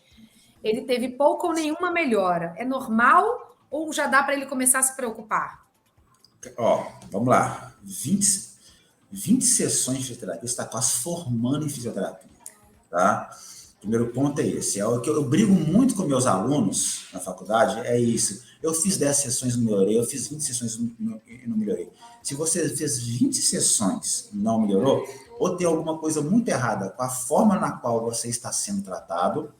Ele teve pouca ou nenhuma melhora. É normal ou já dá para ele começar a se preocupar? Vamos lá. 20 sessões de fisioterapia, você está quase formando em fisioterapia, tá? Primeiro ponto é esse. É o que eu brigo muito com meus alunos na faculdade, é isso. Eu fiz 10 sessões e não melhorei, eu fiz 20 sessões e não melhorei. Se você fez 20 sessões e não melhorou, ou tem alguma coisa muito errada com a forma na qual você está sendo tratado,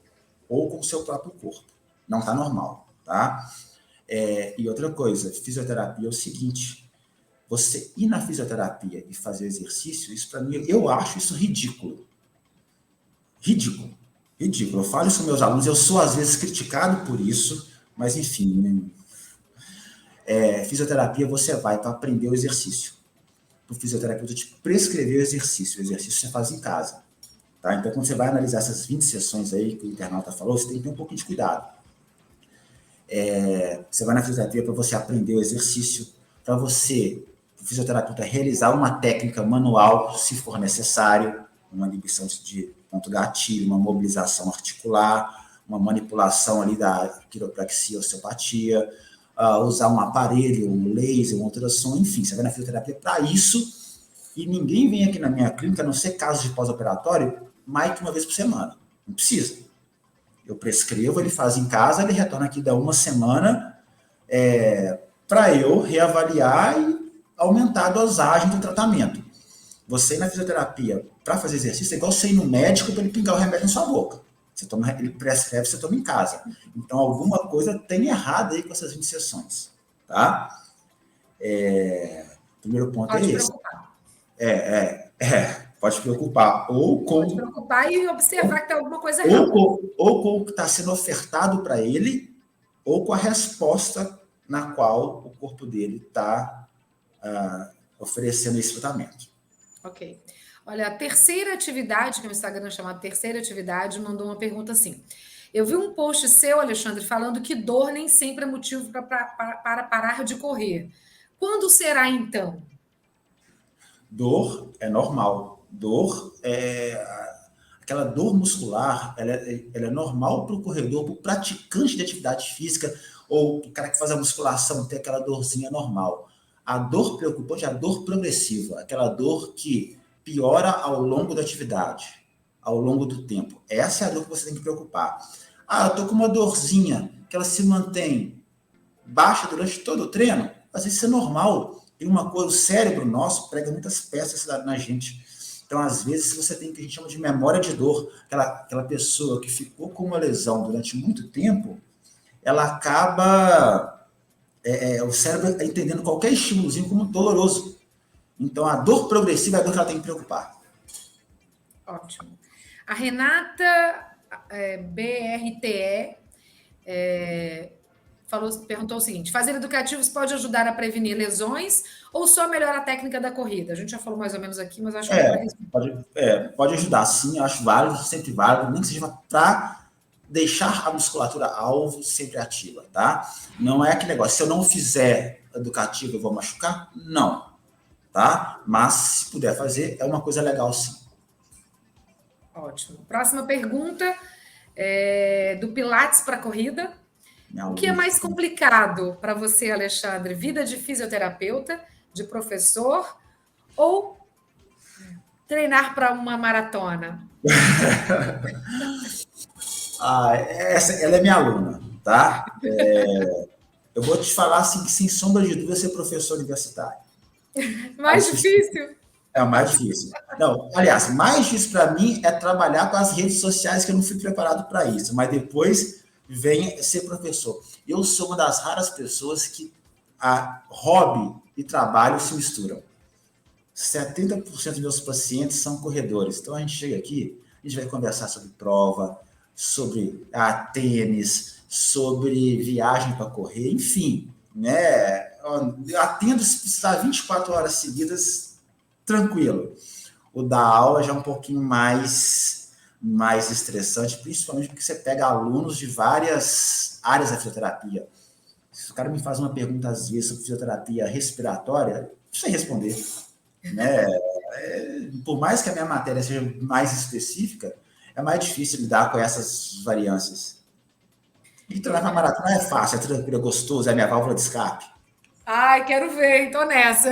ou com o seu próprio corpo. Não está normal, tá? E outra coisa, fisioterapia é o seguinte, você ir na fisioterapia e fazer exercício, isso para mim, eu acho isso ridículo. Ridículo. Eu falo isso com meus alunos, eu sou às vezes criticado por isso, mas enfim, fisioterapia você vai para aprender o exercício. O fisioterapeuta te prescrever o exercício você faz em casa. Tá? Então, quando você vai analisar essas 20 sessões aí que o internauta falou, você tem que ter um pouquinho de cuidado. Você vai na fisioterapia para você aprender o exercício, para o fisioterapeuta realizar uma técnica manual, se for necessário, uma inibição de ponto gatilho, uma mobilização articular, uma manipulação ali da quiropraxia, osteopatia, usar um aparelho, um laser, um ultrassom, enfim, você vai na fisioterapia para isso, e ninguém vem aqui na minha clínica, a não ser casos de pós-operatório, mais que uma vez por semana. Não precisa. Eu prescrevo, ele faz em casa, ele retorna aqui da uma semana para eu reavaliar e aumentar a dosagem do tratamento. Você ir na fisioterapia para fazer exercício é igual você ir no médico para ele pingar o remédio na sua boca. Ele prescreve, você toma em casa. Então, alguma coisa tem errado aí com essas 20 sessões. Tá? Primeiro ponto Pode esse. Preocupar. Pode preocupar. Pode preocupar e observar que tem alguma coisa errada. Ou com o que está sendo ofertado para ele, ou com a resposta na qual o corpo dele está oferecendo esse tratamento. Ok. Olha, a terceira atividade, que é um Instagram chamado Terceira Atividade, mandou uma pergunta assim. Eu vi um post seu, Alexandre, falando que dor nem sempre é motivo para parar de correr. Quando será, então? Dor é normal. Aquela dor muscular, ela é normal para o corredor, para o praticante de atividade física, ou o cara que faz a musculação, ter aquela dorzinha normal. A dor preocupante é a dor progressiva, aquela dor que piora ao longo da atividade, ao longo do tempo. Essa é a dor que você tem que preocupar. Eu estou com uma dorzinha, que ela se mantém baixa durante todo o treino, às vezes isso é normal. Tem uma coisa, o cérebro nosso prega muitas peças na gente. Então, às vezes, você tem o que a gente chama de memória de dor. Aquela pessoa que ficou com uma lesão durante muito tempo, ela acaba, o cérebro entendendo qualquer estímulozinho como doloroso. Então, a dor progressiva é a dor que ela tem que preocupar. Ótimo. A Renata BRTE perguntou o seguinte: fazer educativos pode ajudar a prevenir lesões ou só melhora a técnica da corrida? A gente já falou mais ou menos aqui, mas acho que pode ajudar, sim, eu acho válido, sempre válido, nem que seja para deixar a musculatura alvo sempre ativa, tá? Não é aquele negócio, se eu não fizer educativo, eu vou machucar? Não, tá? Mas se puder fazer, é uma coisa legal, sim. Ótimo. Próxima pergunta do Pilates para corrida. O que é mais complicado para você, Alexandre? Vida de fisioterapeuta, de professor ou treinar para uma maratona? Ela é minha aluna, tá? Eu vou te falar assim, que sem sombra de dúvida ser professor universitário. Mais difícil? É o mais difícil. Não, aliás, mais difícil para mim é trabalhar com as redes sociais, que eu não fui preparado para isso, mas depois vem ser professor. Eu sou uma das raras pessoas que hobby e trabalho se misturam. 70% dos meus pacientes são corredores. Então, a gente chega aqui, a gente vai conversar sobre prova, sobre tênis, sobre viagem para correr, enfim, né? Eu atendo, se precisar, 24 horas seguidas, tranquilo. O da aula já é um pouquinho mais estressante, principalmente porque você pega alunos de várias áreas da fisioterapia. Se o cara me faz uma pergunta, às vezes, sobre fisioterapia respiratória, não sei responder. Né? Por mais que a minha matéria seja mais específica, é mais difícil lidar com essas variâncias. E treinar para maratona é fácil, é tranquilo, é gostoso, é a minha válvula de escape. Ai, quero ver, então nessa.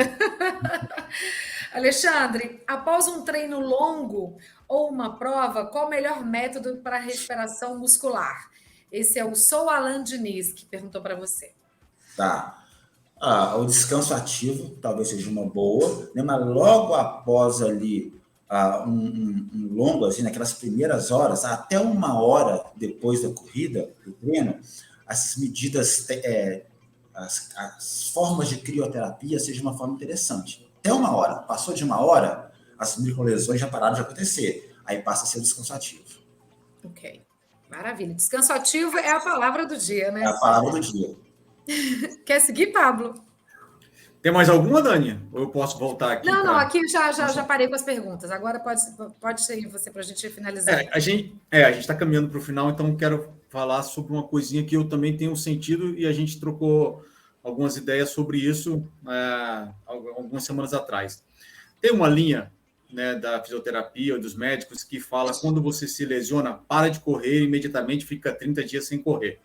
Alexandre, após um treino longo ou uma prova, qual o melhor método para respiração muscular? Esse é o Sou Alan Diniz que perguntou para você. Tá. O descanso ativo talvez seja uma boa, né? Mas logo após ali um longo, assim, naquelas primeiras horas, até 1 hora depois da corrida, do treino, essas medidas, as formas de crioterapia seja uma forma interessante. Até 1 hora, passou de 1 hora, as microlesões já pararam de acontecer, aí passa a ser o descanso ativo. Ok, maravilha. Descanso ativo é a palavra do dia, né? É a palavra do dia. Quer seguir, Pablo? Tem mais alguma, Dani? Ou eu posso voltar aqui? Não, aqui já parei com as perguntas. Agora pode ser você para a gente finalizar. A gente está caminhando para o final, então quero falar sobre uma coisinha que eu também tenho sentido e a gente trocou algumas ideias sobre isso algumas semanas atrás. Tem uma linha, né, da fisioterapia, dos médicos, que fala que quando você se lesiona, para de correr e imediatamente fica 30 dias sem correr.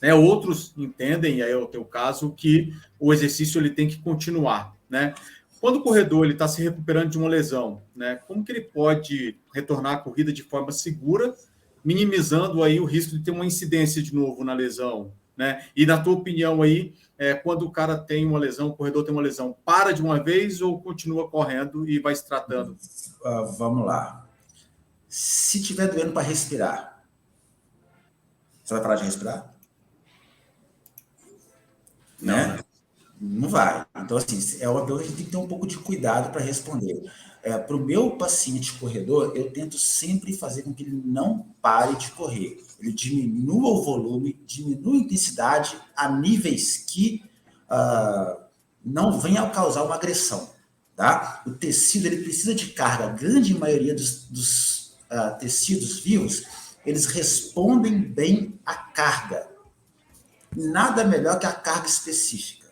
Né, outros entendem, e aí é o teu caso, que o exercício ele tem que continuar. Né? Quando o corredor está se recuperando de uma lesão, né, como que ele pode retornar à corrida de forma segura, minimizando aí o risco de ter uma incidência de novo na lesão? Né? E na tua opinião aí, quando o cara tem uma lesão, o corredor tem uma lesão, para de uma vez ou continua correndo e vai se tratando? Vamos lá. Se estiver doendo para respirar, você vai parar de respirar? Não, né? Não vai. Então, assim, é uma pergunta que a gente tem que ter um pouco de cuidado para responder. Para o meu paciente corredor, eu tento sempre fazer com que ele não pare de correr. Ele diminua o volume, diminua a intensidade a níveis que não venham a causar uma agressão. Tá? O tecido ele precisa de carga. A grande maioria dos tecidos vivos, eles respondem bem à carga. Nada melhor que a carga específica.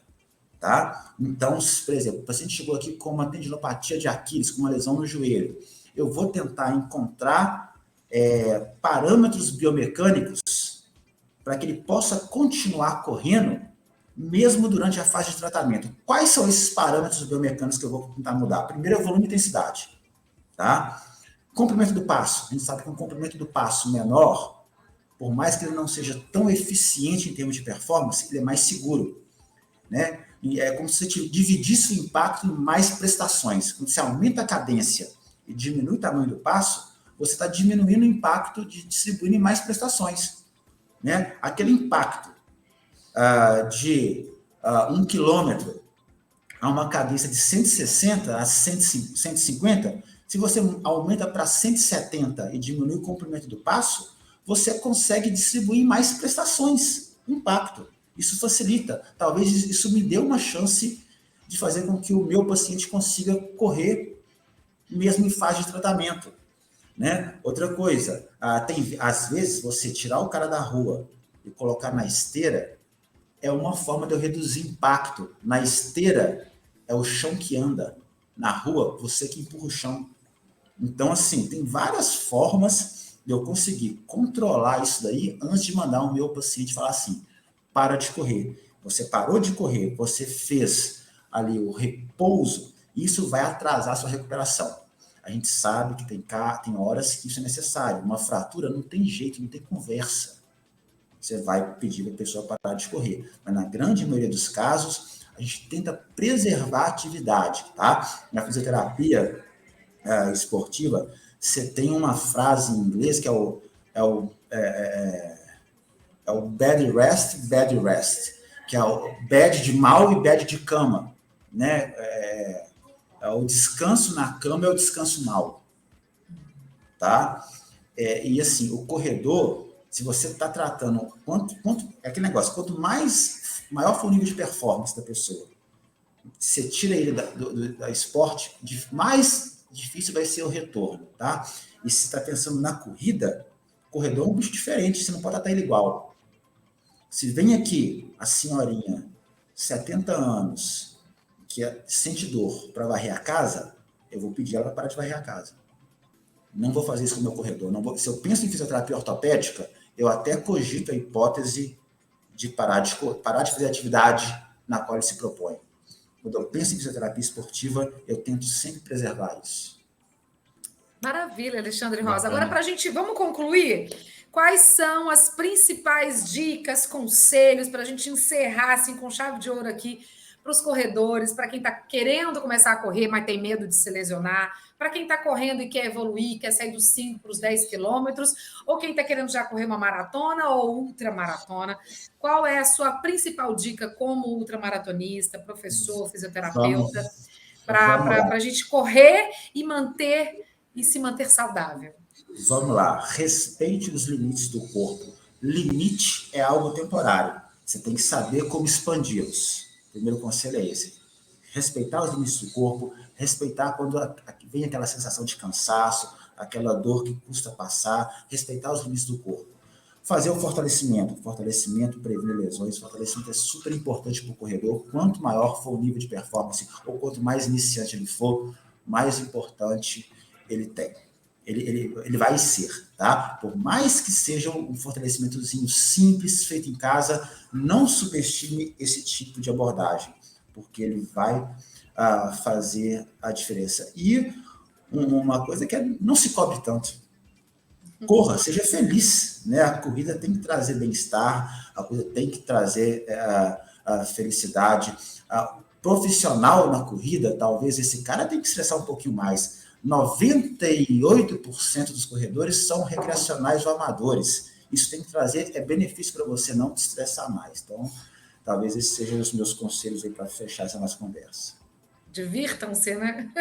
Tá? Então, por exemplo, o paciente chegou aqui com uma tendinopatia de Aquiles, com uma lesão no joelho. Eu vou tentar encontrar parâmetros biomecânicos para que ele possa continuar correndo, mesmo durante a fase de tratamento. Quais são esses parâmetros biomecânicos que eu vou tentar mudar? Primeiro é o volume e intensidade. Tá? Comprimento do passo. A gente sabe que um comprimento do passo menor, por mais que ele não seja tão eficiente em termos de performance, ele é mais seguro. Né? E é como se você dividisse o impacto em mais prestações. Quando você aumenta a cadência e diminui o tamanho do passo, você está diminuindo o impacto de distribuir em mais prestações, né? Aquele impacto de 1 quilômetro a uma cadência de 160 a 150, se você aumenta para 170 e diminui o comprimento do passo, você consegue distribuir mais prestações, impacto. Isso facilita. Talvez isso me dê uma chance de fazer com que o meu paciente consiga correr mesmo em fase de tratamento, né? Outra coisa, às vezes você tirar o cara da rua e colocar na esteira é uma forma de eu reduzir impacto. Na esteira é o chão que anda, na rua você que empurra o chão. Então, assim, tem várias formas de eu conseguir controlar isso daí antes de mandar o meu paciente falar assim, para de correr. Você parou de correr, você fez ali o repouso, isso vai atrasar a sua recuperação. A gente sabe que tem horas que isso é necessário. Uma fratura não tem jeito, não tem conversa. Você vai pedir para a pessoa parar de correr. Mas na grande maioria dos casos, a gente tenta preservar a atividade, tá? Na fisioterapia esportiva, você tem uma frase em inglês que é o bad rest, que é o bad de mal e bad de cama, né? O descanso na cama é o descanso mal, tá? E assim, o corredor, se você está tratando, é aquele negócio, quanto maior for o nível de performance da pessoa, você tira ele da esporte, mais difícil vai ser o retorno, tá? E se você está pensando na corrida, corredor é um bicho diferente, você não pode tratar ele igual. Se vem aqui a senhorinha, 70 anos, que sente dor para varrer a casa, eu vou pedir ela para parar de varrer a casa. Não vou fazer isso com o meu corredor. Se eu penso em fisioterapia ortopédica, eu até cogito a hipótese de parar de fazer a atividade na qual ele se propõe. Quando eu penso em fisioterapia esportiva, eu tento sempre preservar isso. Maravilha, Alexandre Rosa. Agora, vamos concluir? Quais são as principais dicas, conselhos, para a gente encerrar assim, com chave de ouro aqui, para os corredores, para quem está querendo começar a correr, mas tem medo de se lesionar, para quem está correndo e quer evoluir, quer sair dos 5 para os 10 quilômetros, ou quem está querendo já correr uma maratona ou ultramaratona. Qual é a sua principal dica como ultramaratonista, professor, fisioterapeuta, para a gente correr e se manter saudável? Vamos lá. Respeite os limites do corpo. Limite é algo temporário. Você tem que saber como expandi-los. O primeiro conselho é esse. Respeitar os limites do corpo, respeitar quando vem aquela sensação de cansaço, aquela dor que custa passar, respeitar os limites do corpo. Fazer o fortalecimento. Fortalecimento previne lesões. Fortalecimento é super importante para o corredor. Quanto maior for o nível de performance, ou quanto mais iniciante ele for, mais importante ele tem. Ele vai ser, tá? Por mais que seja um fortalecimentozinho simples, feito em casa, não subestime esse tipo de abordagem, porque ele vai fazer a diferença. E uma coisa que não se cobre tanto. Corra, seja feliz, né? A corrida tem que trazer bem-estar, a corrida tem que trazer a felicidade. Profissional na corrida, talvez esse cara tem que estressar um pouquinho mais. 98% dos corredores são recreacionais ou amadores. Isso tem que trazer benefício para você não te estressar mais. Então, talvez esses sejam os meus conselhos aí para fechar essa nossa conversa. Divirtam-se, né?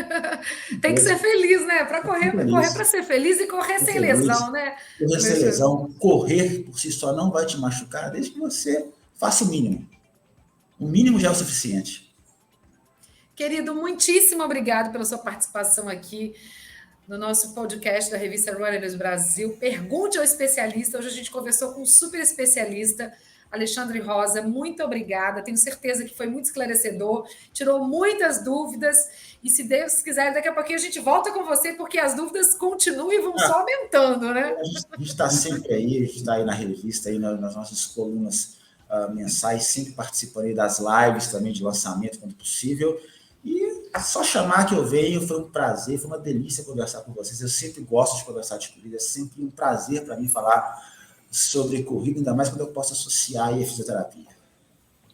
Tem que ser feliz, né? Para correr para ser feliz e correr sem lesão, né? Correr sem lesão, correr por si só não vai te machucar, desde que você faça o mínimo. O mínimo já é o suficiente. Querido, muitíssimo obrigado pela sua participação aqui no nosso podcast da revista Runners Brasil. Pergunte ao especialista. Hoje a gente conversou com um super especialista, Alexandre Rosa. Muito obrigada. Tenho certeza que foi muito esclarecedor, tirou muitas dúvidas. E se Deus quiser, daqui a pouquinho a gente volta com você, porque as dúvidas continuam e vão só aumentando, né? A gente está sempre aí, a gente está aí na revista, aí nas nossas colunas mensais, sempre participando aí das lives também de lançamento, quando possível. E é só chamar que eu venho, foi um prazer, foi uma delícia conversar com vocês. Eu sempre gosto de conversar de corrida, é sempre um prazer para mim falar sobre corrida, ainda mais quando eu posso associar aí a fisioterapia.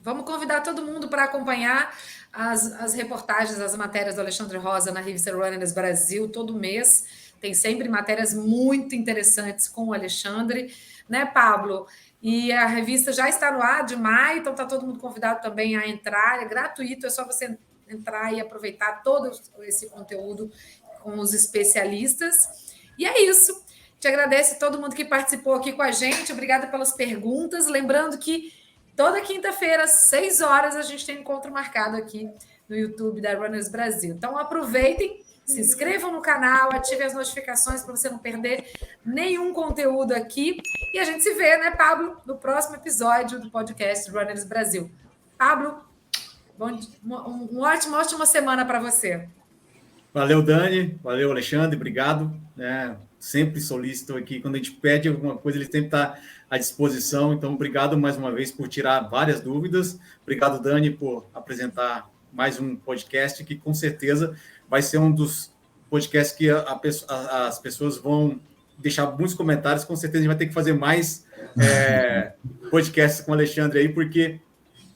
Vamos convidar todo mundo para acompanhar as reportagens, as matérias do Alexandre Rosa na revista Runners Brasil, todo mês. Tem sempre matérias muito interessantes com o Alexandre, né, Pablo? E a revista já está no ar de maio, então está todo mundo convidado também a entrar. É gratuito, é só você entrar e aproveitar todo esse conteúdo com os especialistas. E é isso. Te agradeço a todo mundo que participou aqui com a gente. Obrigada pelas perguntas. Lembrando que toda quinta-feira, às 6 horas, a gente tem um encontro marcado aqui no YouTube da Runners Brasil. Então, aproveitem, se inscrevam no canal, ativem as notificações para você não perder nenhum conteúdo aqui. E a gente se vê, né, Pablo, no próximo episódio do podcast Runners Brasil. Pablo, uma ótima semana para você. Valeu, Dani. Valeu, Alexandre. Obrigado. Sempre solícito aqui. Quando a gente pede alguma coisa, ele sempre está à disposição. Então, obrigado mais uma vez por tirar várias dúvidas. Obrigado, Dani, por apresentar mais um podcast que, com certeza, vai ser um dos podcasts que as pessoas vão deixar muitos comentários. Com certeza, a gente vai ter que fazer mais podcasts com o Alexandre aí, porque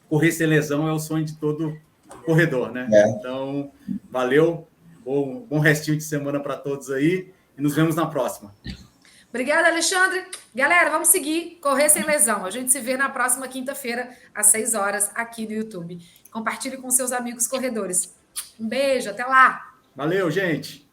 correr sem lesão é o sonho de todo corredor, né? Então, valeu. Bom restinho de semana para todos aí e nos vemos na próxima. Obrigada, Alexandre. Galera, vamos seguir Correr Sem Lesão. A gente se vê na próxima quinta-feira, às 6 horas, aqui no YouTube. Compartilhe com seus amigos corredores. Um beijo, até lá. Valeu, gente.